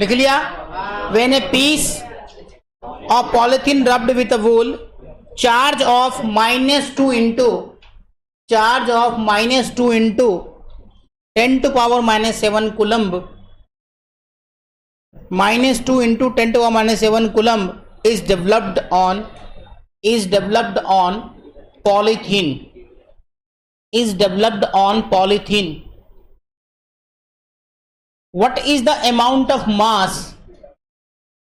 लिख लिया? When a piece of polythene rubbed with a wool, charge of -2 into charge of -2 into 10⁻⁻7 coulomb, -2 into 10⁻⁻7 coulomb is developed on polythene, is developed on polythene. What is the amount of mass?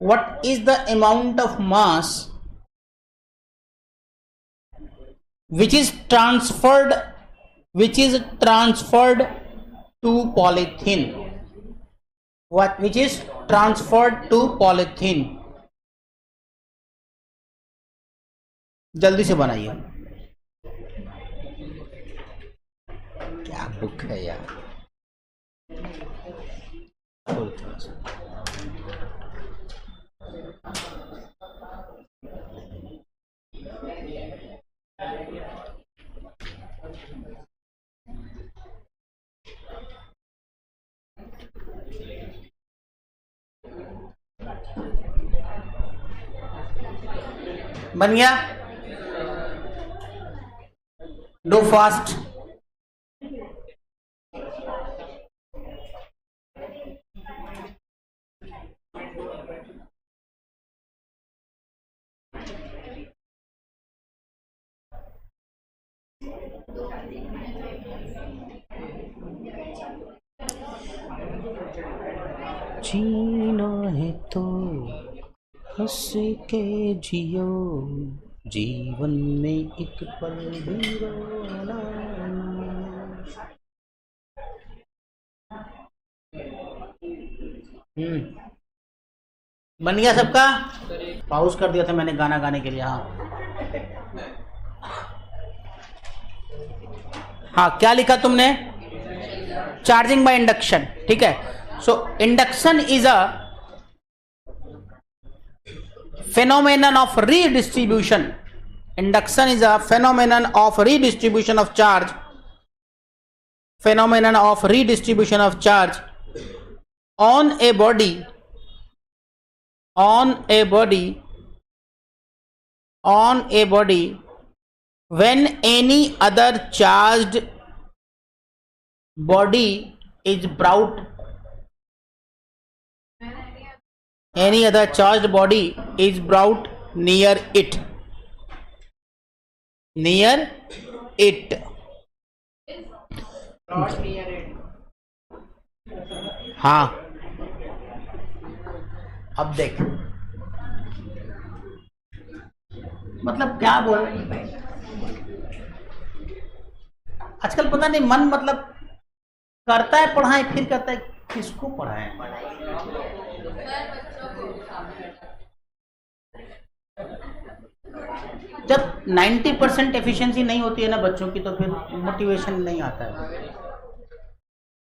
What is the amount of mass which is transferred to polythene? What which is transferred to polythene? जल्दी से बनाइए। क्या book है यार, थोड़ा सा बन गया? Do fast. जीना है तो हंस के जियो, जीवन में एक पल भी रोना। बन गया सबका? पॉज कर दिया था मैंने गाना गाने के लिए। हाँ, क्या लिखा तुमने? चार्जिंग बाय इंडक्शन, ठीक है। So induction is a phenomenon of redistribution. Induction is a phenomenon of redistribution of charge. Phenomenon of redistribution of charge on a body, on a body, on a body when any other charged body is brought, any other charged body is brought near it, near it, brought near it. हाँ, अब देख मतलब क्या बोल, आजकल पता नहीं मन मतलब करता है पढ़ाएं, फिर कहता है किसको पढ़ाएं। जब 90% एफिशिएंसी नहीं होती है ना बच्चों की, तो फिर मोटिवेशन नहीं आता है।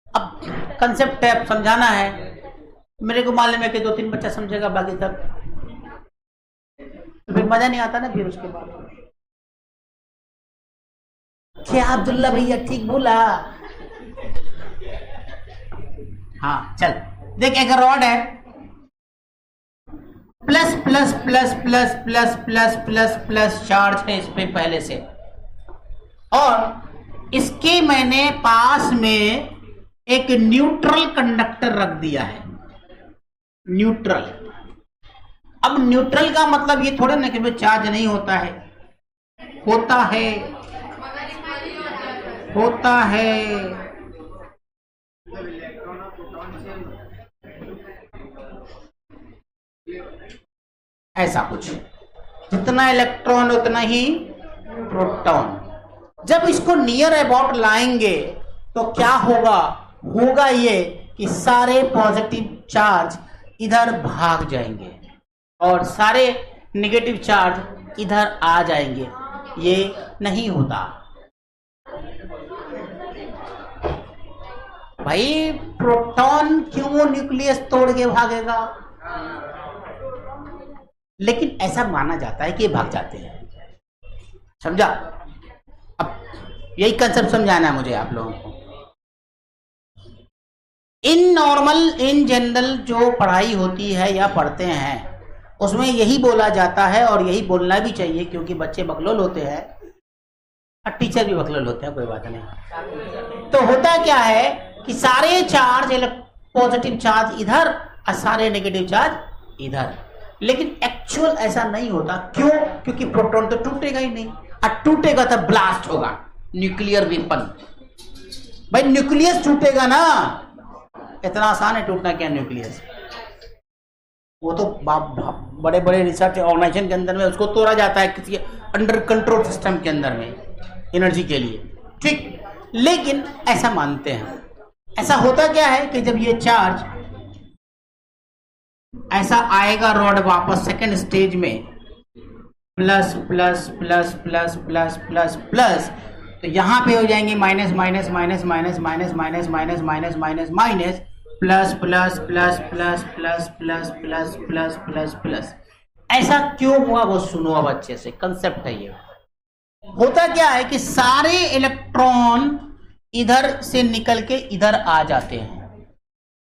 अब कंसेप्ट है, अब समझाना है। मेरे को मालूम है कि 2-3 बच्चा समझेगा, बाकी सब तो फिर मजा नहीं आता ना। फिर उसके बाद क्या अब्दुल्ला भैया ठीक बोला? हाँ चल देख, एक रॉड है, plus plus plus plus plus plus plus plus charge है इस पे पहले से, और इसके मैंने पास में एक न्यूट्रल कंडक्टर रख दिया है। न्यूट्रल, अब न्यूट्रल का मतलब ये थोड़ा ना कि चार्ज नहीं होता है, होता है, होता है। ऐसा कुछ, जितना इलेक्ट्रॉन उतना ही प्रोटॉन। जब इसको नियर अबाउट लाएंगे तो क्या होगा? होगा ये कि सारे पॉजिटिव चार्ज इधर भाग जाएंगे और सारे नेगेटिव चार्ज इधर आ जाएंगे। ये नहीं होता भाई। प्रोटॉन क्यों न्यूक्लियस तोड़ के भागेगा? लेकिन ऐसा माना जाता है कि ये भाग जाते हैं। समझा? अब यही कंसेप्ट समझाना है मुझे आप लोगों को। इन नॉर्मल इन जनरल जो पढ़ाई होती है या पढ़ते हैं उसमें यही बोला जाता है और यही बोलना भी चाहिए, क्योंकि बच्चे बकलोल होते हैं और टीचर भी बकलोल होते हैं, कोई बात नहीं। तो होता क्या है कि सारे चार्ज पॉजिटिव चार्ज इधर और सारे नेगेटिव चार्ज इधर, लेकिन एक्चुअल ऐसा नहीं होता। क्यों? क्योंकि प्रोटॉन तो टूटेगा ही नहीं, और टूटेगा तो ब्लास्ट होगा, न्यूक्लियर वेपन। भाई न्यूक्लियस टूटेगा ना, इतना आसान है टूटना क्या न्यूक्लियस? वो तो बड़े बड़े रिसर्च ऑर्गेनाइजेशन के अंदर में उसको तोड़ा जाता है किसी अंडर कंट्रोल सिस्टम के अंदर में एनर्जी के लिए, ठीक। लेकिन ऐसा मानते हैं। ऐसा होता क्या है कि जब ये चार्ज ऐसा आएगा रॉड वापस सेकेंड स्टेज में, plus plus plus plus plus plus plus, तो यहां पे हो जाएंगे minus minus minus minus minus minus minus minus minus minus plus plus plus plus plus plus plus plus plus plus. ऐसा क्यों हुआ वो सुनो अब अच्छे से, कंसेप्ट है ये। होता क्या है कि सारे इलेक्ट्रॉन इधर से निकल के इधर आ जाते हैं,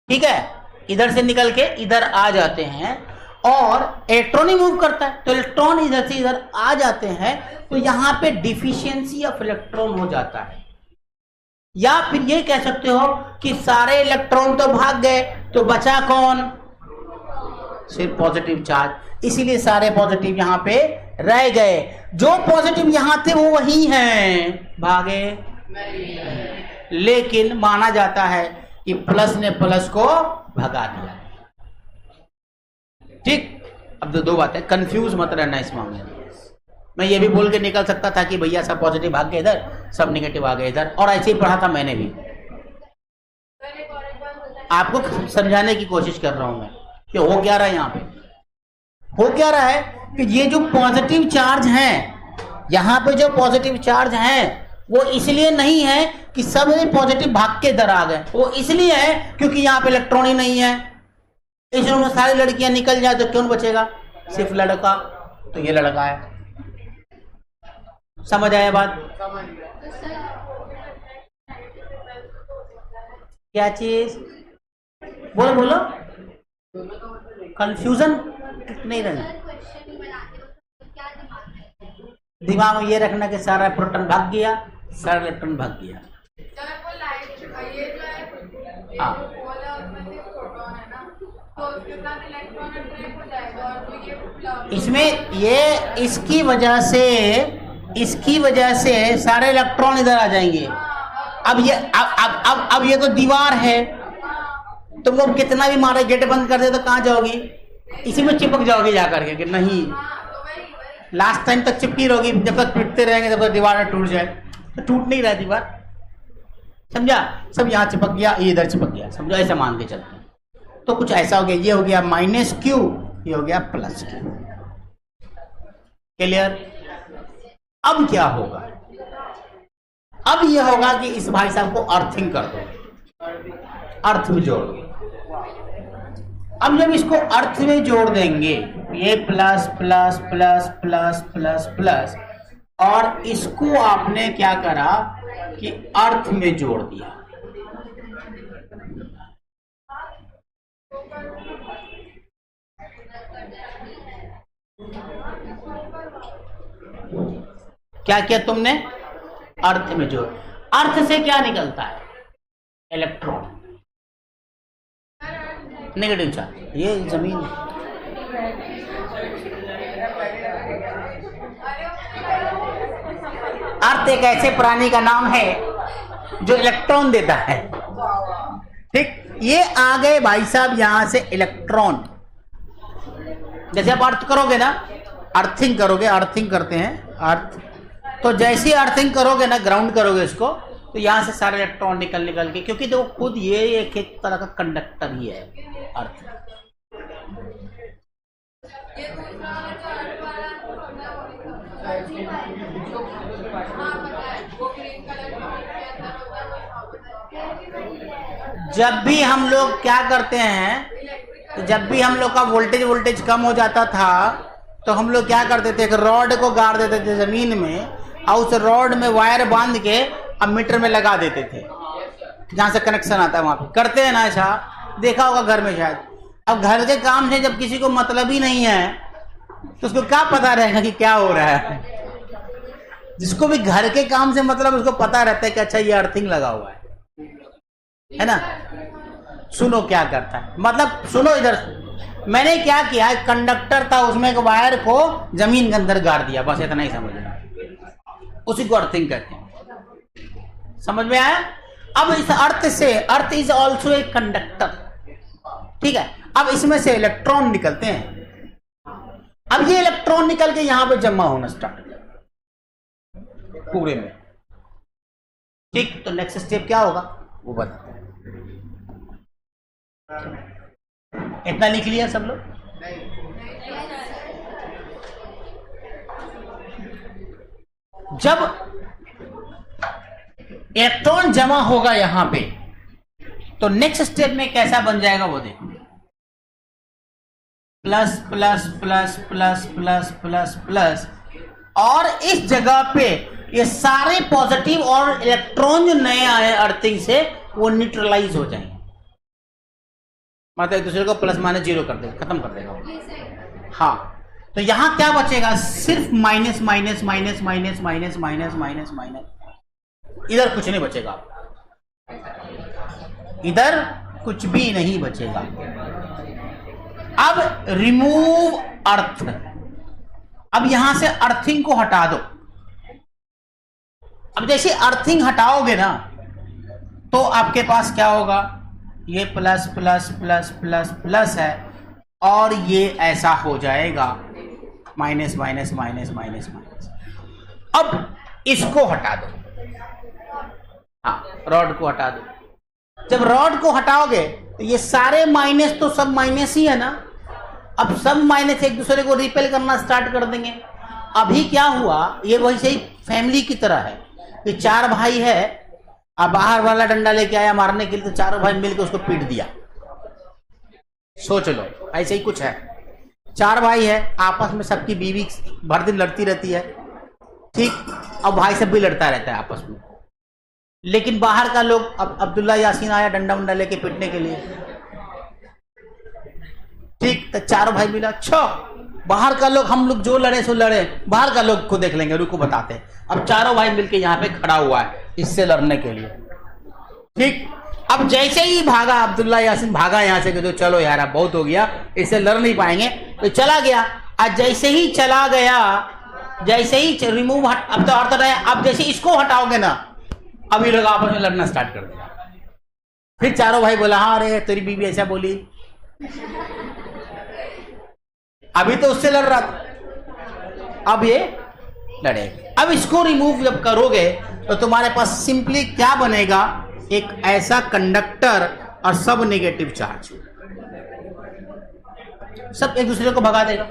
ठीक है, इधर से निकल के इधर आ जाते हैं, और इलेक्ट्रॉन ही मूव करता है, तो इलेक्ट्रॉन इधर से इधर आ जाते हैं, तो यहां पे डिफिशियंसी ऑफ इलेक्ट्रॉन हो जाता है। या फिर ये कह सकते हो कि सारे इलेक्ट्रॉन तो भाग गए, तो बचा कौन? सिर्फ पॉजिटिव चार्ज, इसीलिए सारे पॉजिटिव यहां पे रह गए। जो पॉजिटिव यहां थे वो वही हैं, भागे नहीं। लेकिन माना जाता है कि प्लस ने प्लस को भगा दिया, ठीक। अब तो दो बातें, कंफ्यूज मत रहना इस मामले में। मैं ये भी बोल के निकल सकता था कि भैया सब पॉजिटिव भाग गए इधर, सब नेगेटिव आ गए इधर, और ऐसे ही पढ़ा था मैंने भी। आपको समझाने की कोशिश कर रहा हूं मैं कि हो क्या रहा है यहाँ पे। हो क्या रहा है कि ये जो पॉजिटिव चार्ज हैं, यहाँ पे जो पॉजिटिव चार्ज हैं, वो इसलिए नहीं है कि सब पॉजिटिव भाग के इधर आ गए, वो इसलिए है क्योंकि यहाँ पे इलेक्ट्रॉन ही नहीं है। इस रूम में सारी लड़कियां निकल जाए तो कौन बचेगा? सिर्फ लड़का, तो ये लड़का है। समझ आया बात? क्या चीज? बोलो बोलो, कंफ्यूजन नहीं रहना। दिमाग में ये रखना कि सारा प्रोटॉन भाग गया, सारा इलेक्ट्रॉन भाग गया। इसमें ये इसकी वजह से सारे इलेक्ट्रॉन इधर आ जाएंगे। अब ये तो दीवार है, तुम लोग कितना भी मारे, गेट बंद कर दे तो कहाँ जाओगी? इसी में चिपक जाओगी जाकर के, कि नहीं लास्ट टाइम तक चिपकी रहोगी, जब तक पीटते रहेंगे जब तक दीवार में टूट जाए। तो टूट नहीं रहा दीवार, समझा? सब यहाँ चिपक गया, ये इधर चिपक गया, समझो, ऐसा मान के चलते हैं। तो कुछ ऐसा हो गया, ये हो गया माइनस क्यू, ये हो गया प्लस क्यू। क्लियर? अब क्या होगा? अब यह होगा कि इस भाई साहब को अर्थिंग कर दो, अर्थ में जोड़ दो। अब जब इसको अर्थ में जोड़ देंगे, ये plus plus plus plus plus plus, और इसको आपने क्या करा कि अर्थ में जोड़ दिया। क्या किया तुमने? अर्थ में जोड़। अर्थ से क्या निकलता है? Electron, negative charge. ये जमीन अर्थ एक ऐसे प्राणी का नाम है जो इलेक्ट्रॉन देता है, ठीक। ये आ गए भाई साहब यहां से इलेक्ट्रॉन। जैसे आप अर्थ करोगे ना, अर्थिंग करोगे, अर्थिंग करते हैं अर्थ, तो जैसे अर्थिंग करोगे ना, ग्राउंड करोगे इसको, तो यहां से सारे इलेक्ट्रॉन निकल के, क्योंकि तो खुद ये एक तरह का कंडक्टर ही है अर्थ। जब भी हम लोग क्या करते हैं, तो जब भी हम लोग का वोल्टेज कम हो जाता था, तो हम लोग क्या करते थे, एक रॉड को गाड़ देते थे जमीन में, और उस रॉड में वायर बांध के अब मीटर में लगा देते थे। जहां से कनेक्शन आता है वहां पे करते हैं ना ऐसा, देखा होगा घर में शायद। अब घर के काम से जब किसी को मतलब ही नहीं है तो उसको क्या पता रहेगा कि क्या हो रहा है। जिसको भी घर के काम से मतलब उसको पता रहता है कि अच्छा ये अर्थिंग लगा हुआ है ना। सुनो क्या करता है, मतलब सुनो इधर, मैंने क्या किया, कंडक्टर था उसमें एक वायर को जमीन के अंदर गाड़ दिया, बस इतना ही समझना, उसी को अर्थिंग कहते हैं। समझ में आया? अब इस अर्थ से, earth is also a conductor, ठीक है। अब इसमें से इलेक्ट्रॉन निकलते हैं, अब ये इलेक्ट्रॉन निकल के यहां पे जमा होना स्टार्ट पूरे में, ठीक। तो नेक्स्ट स्टेप क्या होगा वो बताते हैं। इतना लिख लिया सब लोग? जब इलेक्ट्रॉन जमा होगा यहां पे तो नेक्स्ट स्टेप में कैसा बन जाएगा वो देखो, plus plus plus plus plus plus plus, और इस जगह पे ये सारे पॉजिटिव और इलेक्ट्रॉन जो नए आए अर्थिंग से वो न्यूट्रलाइज हो जाएंगे, मतलब एक दूसरे को प्लस माइनस जीरो कर देगा, खत्म कर देगा। हाँ, तो यहां क्या बचेगा, सिर्फ minus minus minus minus minus minus minus minus, इधर कुछ नहीं बचेगा, इधर कुछ भी नहीं बचेगा। अब रिमूव अर्थ, अब यहां से अर्थिंग को हटा दो। अब जैसे अर्थिंग हटाओगे ना तो आपके पास क्या होगा, ये plus plus plus plus plus है और ये ऐसा हो जाएगा minus minus minus minus minus. अब इसको हटा दो, हाँ रॉड को हटा दो। जब रॉड को हटाओगे तो ये सारे माइनस तो सब माइनस ही है ना, अब सब माइनस एक दूसरे को रिपेल करना स्टार्ट कर देंगे। अभी क्या हुआ, ये वैसे ही फैमिली की तरह है, ये चार भाई है, अब बाहर वाला डंडा लेके आया मारने के लिए तो चारों भाई मिलकर उसको पीट दिया। सोच लो ऐसे ही कुछ है, चार भाई है, आपस में सबकी बीवी भर दिन लड़ती रहती है, ठीक। अब भाई सब भी लड़ता रहता है आपस में, लेकिन बाहर का लोग, अब अब्दुल्ला यासीन आया डंडा उंडा लेके पीटने के लिए, ठीक। तो चारों भाई मिला, अच्छा बाहर का लोग, हम लोग जो लड़े सो लड़े, बाहर का लोग को देख लेंगे, रुको बताते हैं। अब चारों भाई मिलके यहाँ पे खड़ा हुआ है इससे लड़ने के लिए, ठीक। अब जैसे ही भागा अब्दुल्ला यासीन, भागा यहाँ से कि तो चलो यार अब बहुत हो गया, इससे लड़ नहीं पाएंगे, तो चला गया। आज जैसे ही चला गया, जैसे ही रिमूव हट, अब तो अर्थ रहे, अब जैसे इसको हटाओगे ना अब ये लोग आपस में लड़ना स्टार्ट कर देगा। फिर चारों भाई बोला, हाँ अरे तेरी बीवी ऐसा बोली, अभी तो उससे लड़ रहा था, अब ये लड़ेगा। अब इसको रिमूव जब करोगे तो तुम्हारे पास सिंपली क्या बनेगा, एक ऐसा कंडक्टर और सब नेगेटिव चार्ज, सब एक दूसरे को भगा देगा,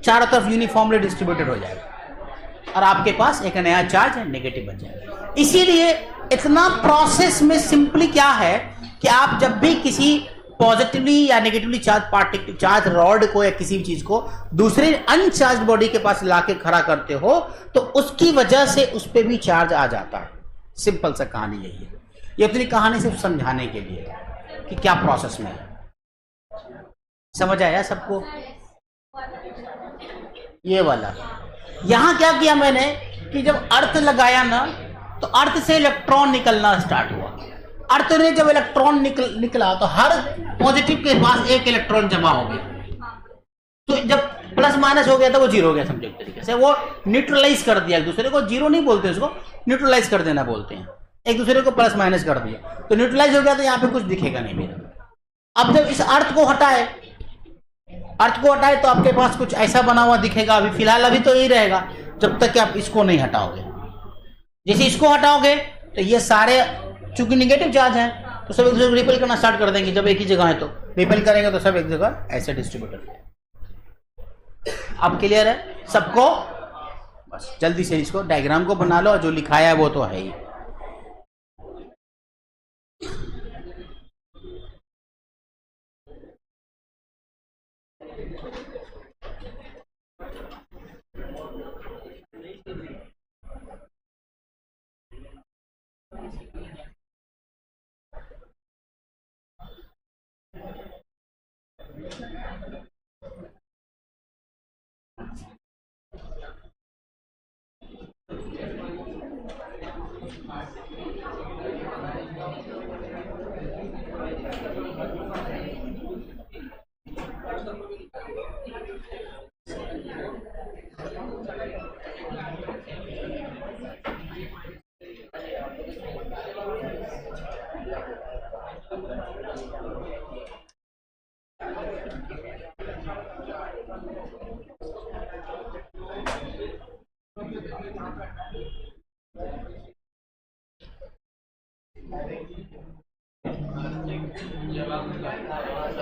चारों तरफ यूनिफॉर्मली डिस्ट्रीब्यूटेड हो जाएगा और आपके पास एक नया चार्ज नेगेटिव बन जाएगा। इसीलिए इतना प्रोसेस में सिंपली क्या है कि आप जब भी किसी पॉजिटिवली या negatively charge particle, charge rod को या किसी भी चीज को दूसरे अनचार्ज बॉडी के पास लाके खड़ा करते हो तो उसकी वजह से उस पर भी चार्ज आ जाता है। सिंपल सा कहानी यही है। ये अपनी कहानी सिर्फ समझाने के लिए कि क्या प्रोसेस में है। समझ आया सबको? ये वाला यहां क्या किया मैंने कि जब अर्थ लगाया ना तो अर्थ से इलेक्ट्रॉन निकलना स्टार्ट हुआ। अर्थ ने जब इलेक्ट्रॉन निकला तो हर पॉजिटिव के पास एक इलेक्ट्रॉन जमा हो गया, तो जब प्लस माइनस हो गया तो वो जीरो हो गया, समझो एक तरीके से वो न्यूट्रलाइज कर दिया एक दूसरे को। जीरो नहीं बोलते उसको, न्यूट्रलाइज कर देना बोलते हैं। एक दूसरे को प्लस माइनस कर दिया तो न्यूट्रलाइज हो गया, तो यहाँ पे कुछ दिखेगा नहीं मेरा। अब जब इस अर्थ को हटाए, अर्थ को हटाए तो आपके पास कुछ ऐसा बना हुआ दिखेगा। अभी फिलहाल अभी तो यही रहेगा जब तक कि आप इसको नहीं हटाओगे। जैसे इसको हटाओगे तो ये सारे, चूंकि निगेटिव चार्ज है तो सब एक दूसरे को रिपेल करना स्टार्ट कर देंगे। जब एक ही जगह है तो रिपेल करेंगे तो सब एक जगह ऐसे डिस्ट्रीब्यूटेड है। अब क्लियर है सबको? बस जल्दी से इसको डायग्राम को बना लो, जो लिखाया है वो तो है ही।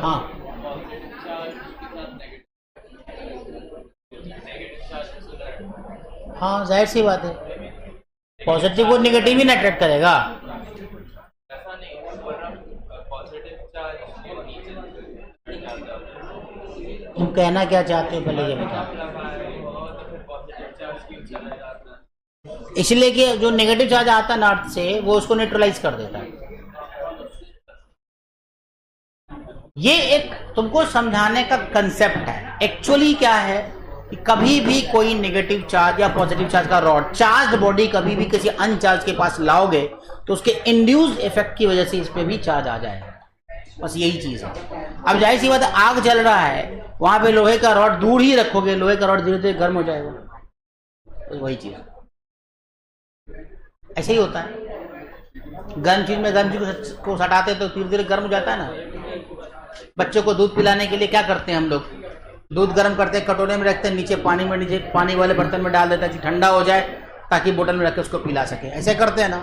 हाँ हाँ, जाहिर सी बात है, पॉजिटिव को निगेटिव ही अट्रैक्ट करेगा। तुम कहना क्या चाहते हो पहले ये बताओ। इसलिए कि जो नेगेटिव चार्ज आता है नॉर्थ से वो उसको न्यूट्रलाइज कर देता है। ये एक तुमको समझाने का कंसेप्ट है। एक्चुअली क्या है कि कभी भी कोई नेगेटिव चार्ज या पॉजिटिव चार्ज का रॉड, चार्ज बॉडी कभी भी किसी अनचार्ज के पास लाओगे तो उसके इंड्यूस इफेक्ट की वजह से इस पे भी चार्ज आ जाएगा। बस यही चीज है। अब जाहिर सी बात है, आग जल रहा है, वहां पे लोहे का रॉड दूर ही रखोगे, लोहे का रॉड धीरे धीरे गर्म हो जाएगा। तो वही चीज ऐसे ही होता है। गर्म चीज में गर्म चीज को सटाते तो धीरे धीरे गर्म हो जाता है ना। बच्चों को दूध पिलाने के लिए क्या करते हैं हम लोग, दूध गर्म करते हैं, कटोरे में रखते हैं, नीचे पानी वाले बर्तन में डाल देते हैं, ठंडा हो जाए ताकि बोतल में रख के उसको पिला सके। ऐसे करते हैं ना।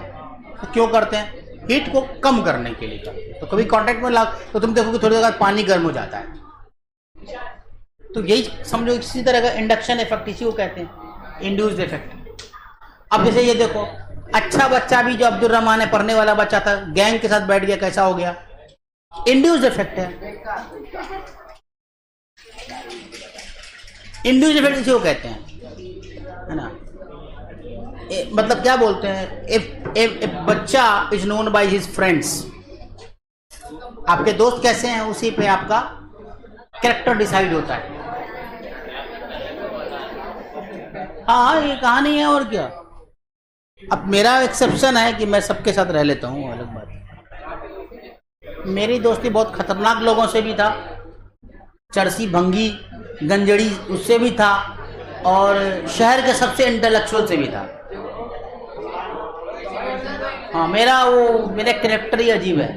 तो क्यों करते हैं? हीट को कम करने के लिए करते हैं। तो कभी कांटेक्ट में ला तो तुम देखोगे थोड़ी देर बाद पानी गर्म हो जाता है। तो यही समझो, इसी तरह का इंडक्शन इफेक्ट, इसी को कहते हैं इंड्यूस्ड इफेक्ट। अब जैसे ये देखो, अच्छा बच्चा भी जो अब्दुल रहमान है, पढ़ने वाला बच्चा था, गैंग के साथ बैठ गया, कैसा हो गया? इंड्यूस्ड इफेक्ट है। इंड्यूस्ड इफेक्ट इसी को कहते हैं, है ना। मतलब क्या बोलते हैं, इफ बच्चा is known by his friends, आपके दोस्त कैसे हैं उसी पे आपका कैरेक्टर डिसाइड होता है। हाँ, ये कहानी है और क्या। अब मेरा एक्सेप्शन है कि मैं सबके साथ रह लेता हूँ, अलग बात है। मेरी दोस्ती बहुत खतरनाक लोगों से भी था, चरसी भंगी गंजड़ी उससे भी था, और शहर के सबसे इंटेलेक्चुअल से भी था। हाँ, मेरा कैरेक्टर ही अजीब है।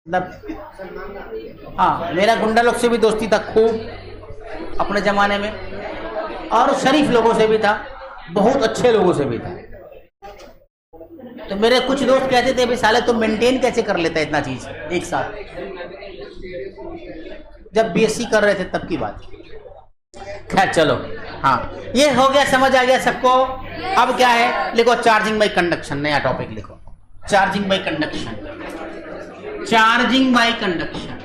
मतलब हाँ, मेरा गुंडा लोग से भी दोस्ती था खूब अपने जमाने में, और शरीफ लोगों से भी था, बहुत अच्छे लोगों से भी था। तो मेरे कुछ दोस्त कहते थे, भाई साले तुम मेंटेन कैसे कर लेता है इतना चीज एक साथ। जब बीएससी कर रहे थे तब की बात। खैर चलो, हाँ ये हो गया, समझ आ गया सबको। अब क्या है, लिखो चार्जिंग बाय कंडक्शन, नया टॉपिक लिखो, charging by conduction. Charging by conduction,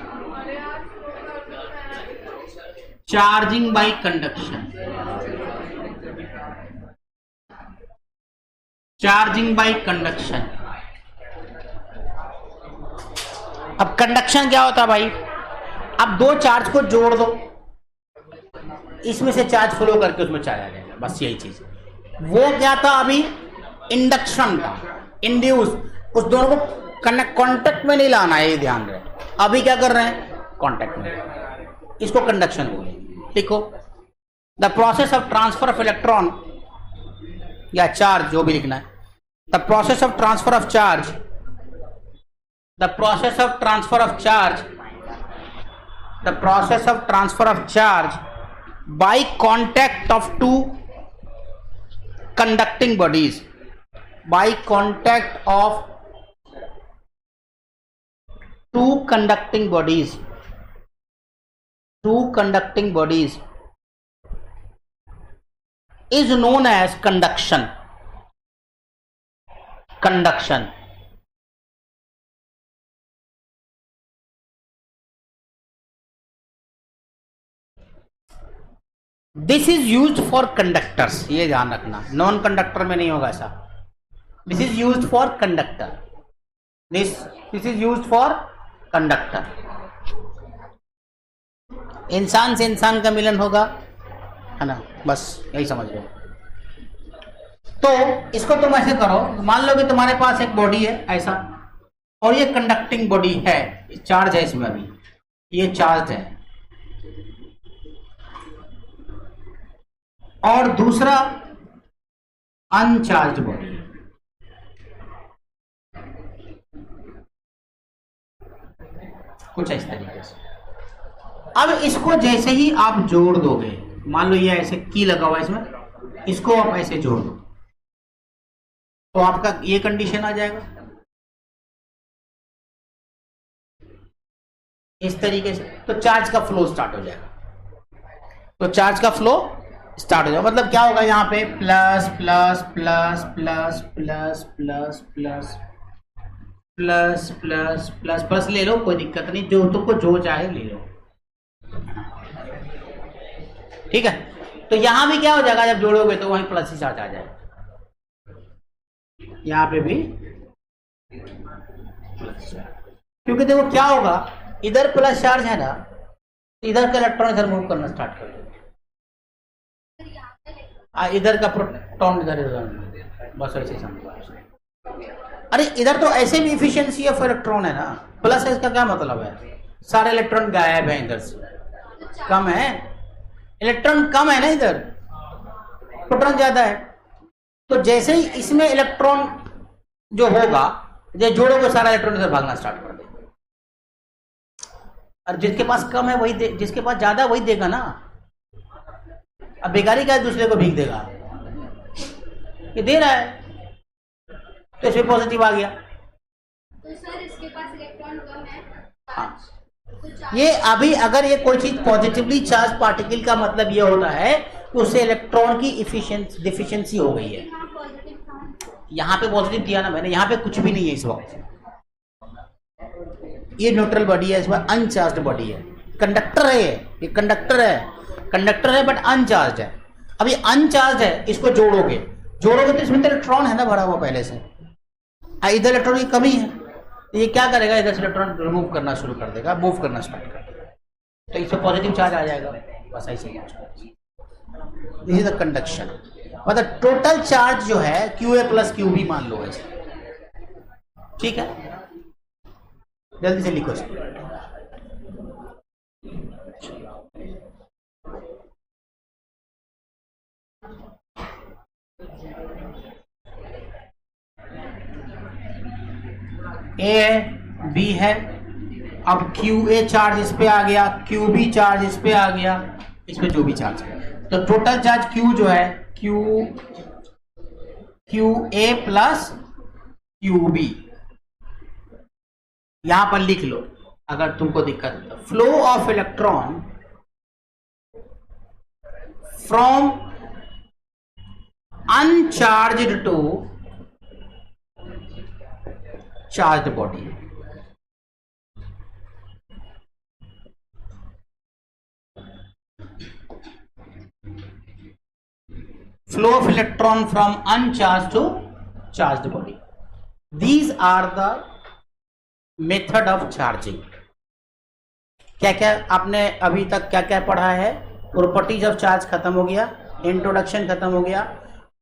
charging by conduction, charging by conduction. अब कंडक्शन क्या होता है भाई? अब दो चार्ज को जोड़ दो, इसमें से चार्ज फ्लो करके उसमें चार्ज आ जाएगा, बस यही चीज। वो क्या था अभी? इंडक्शन था, इंड्यूस। उस दोनों को कांटेक्ट में नहीं लाना है, ये ध्यान रहे। अभी क्या कर रहे हैं? कांटेक्ट में। इसको कंडक्शन बोलेंगे। लिखो, the process of transfer of electron या चार्ज, जो भी लिखना है। The process of transfer of charge, the process of transfer of charge, the process of transfer of charge by contact of two conducting bodies, by contact of two conducting bodies, two conducting bodies is known as conduction. Conduction. This is use for conductors, ये ध्यान रखना, non conductor में नहीं होगा ऐसा। This is use for conductor, this is use for conductor. इंसान से इंसान का मिलन होगा, है ना, बस यही समझ लो। तो इसको तुम ऐसे करो, मान लो कि तुम्हारे पास एक बॉडी है ऐसा, और ये कंडक्टिंग बॉडी है, चार्ज है इसमें, अभी ये चार्ज है, और दूसरा अनचार्ज बॉडी। कुछ इस तरीके से। अब इसको जैसे ही आप जोड़ दोगे, मान लो ये ऐसे की लगा हुआ है इसमें, इसको आप ऐसे जोड़ दो तो आपका ये कंडीशन आ जाएगा। इस तरीके से, तो चार्ज का फ्लो स्टार्ट हो जाएगा। तो चार्ज का फ्लो स्टार्ट हो जाएगा, मतलब क्या होगा यहाँ पे plus plus plus plus plus plus plus plus plus plus plus ले लो, कोई दिक्कत नहीं, जो तुमको जो चाहे ले लो, ठीक है। तो यहां भी क्या हो जाएगा, जब जोड़ोगे तो वहीं प्लस ही चार्ज आ जाएगा, यहां पे भी प्लस चार्ज, क्योंकि देखो क्या होगा, इधर प्लस चार्ज है ना, इधर का इलेक्ट्रॉन इधर मूव करना स्टार्ट कर देगा, इधर का प्रोटॉन इधर, बस ऐसे समझो। अरे इधर तो ऐसे भी इफिशिएंसी ऑफ इलेक्ट्रॉन है ना, प्लस है, इसका क्या मतलब है, सारे इलेक्ट्रॉन गायब है, इधर से कम है, इलेक्ट्रॉन कम है ना, इधर प्रोटॉन ज्यादा है। तो जैसे ही इसमें इलेक्ट्रॉन जो होगा, जब जोड़ोगे सारा इलेक्ट्रॉन इधर भागना स्टार्ट कर देगा, और जिसके पास कम है वही जिसके पास ज्यादा वही देगा ना। अब बेकारी का दूसरे को भीग देगा, ये दे रहा है तो इसमें पॉजिटिव आ गया। तो सर इसके पास इलेक्ट्रॉन कम है, हाँ, ये अभी अगर ये कोई चीज पॉजिटिवली चार्ज पार्टिकल का मतलब ये होता है कि उससे इलेक्ट्रॉन की डिफिशियंसी हो गई है। यहाँ पे पॉजिटिव दिया ना मैंने, यहाँ पे कुछ भी नहीं है इस वक्त, ये न्यूट्रल बॉडी है, इसमें अनचार्ज्ड बॉडी है, कंडक्टर है, ये कंडक्टर है बट अनचार्ज है। अभी अनचार्ज है, इसको जोड़ोगे तो इसमें तो इलेक्ट्रॉन है ना भरा हुआ पहले से, इधर इलेक्ट्रॉन की कमी है, तो ये क्या करेगा, इधर से इलेक्ट्रॉन रिमूव करना शुरू कर देगा, मूव करना स्टार्ट कर देगा, तो इसमें पॉजिटिव चार्ज आ जाएगा, बस ऐसे ही। दिस इज द कंडक्शन, मतलब टोटल चार्ज जो है QA प्लस QB मान लो ऐसे, ठीक है। जल्दी से लिखो इसको। A है, B है, अब QA चार्ज इस पे आ गया, QB चार्ज इस पे आ गया, इस पे जो भी चार्ज है, तो टोटल चार्ज Q जो है QA प्लस QB, यहां पर लिख लो अगर तुमको दिक्कत है। Flow of electron from uncharged to charged body, flow of electron from uncharged to charged body. These are the method of charging. क्या क्या आपने अभी तक क्या क्या पढ़ा है, प्रॉपर्टीज ऑफ चार्ज खत्म हो गया, इंट्रोडक्शन खत्म हो गया,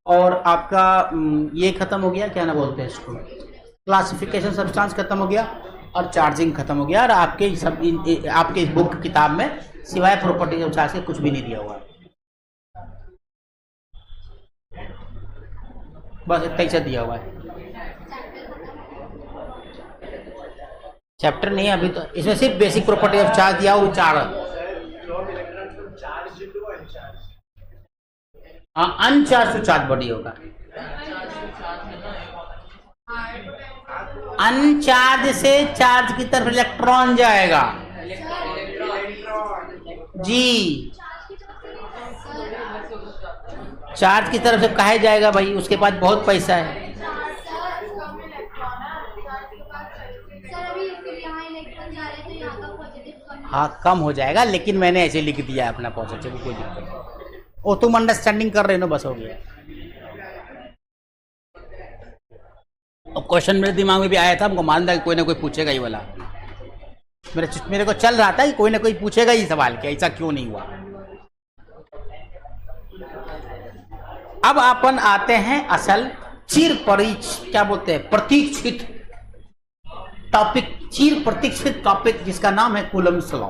और आपका ये खत्म हो गया, क्या ना बोलते हैं इसको, क्लासिफिकेशन सब्सटेंस खत्म हो गया, और चार्जिंग खत्म हो गया, और आपके सब आपके इस बुक किताब में सिवाय प्रॉपर्टीज ऑफ चार्ज के कुछ भी नहीं दिया हुआ, बस इतना ही से दिया हुआ है। चैप्टर नहीं है अभी, तो इसमें सिर्फ बेसिक प्रॉपर्टी ऑफ चार्ज दिया हुआ, चार अनचार्ज टू चार्ज बॉडी होगा, अनचार्ज से चार्ज की तरफ इलेक्ट्रॉन जाएगा जी, चार्ज की तरफ से कहे जाएगा भाई, उसके पास बहुत पैसा है। हाँ कम हो जाएगा, लेकिन मैंने ऐसे लिख दिया अपना पॉजिटिव, कोई दिक्कत नहीं, वो तुम अंडरस्टैंडिंग कर रहे हो, बस हो गया। और क्वेश्चन मेरे दिमाग में भी आया था, हमको मान था कि कोई ना कोई पूछेगा ही वाला, मेरे को चल रहा था कि कोई ना कोई पूछेगा ही सवाल कि ऐसा क्यों नहीं हुआ। अब अपन आते हैं असल क्या बोलते हैं, प्रतीक्षित टॉपिक, चिर प्रतीक्षित टॉपिक, जिसका नाम है कूलम्ब्स लॉ।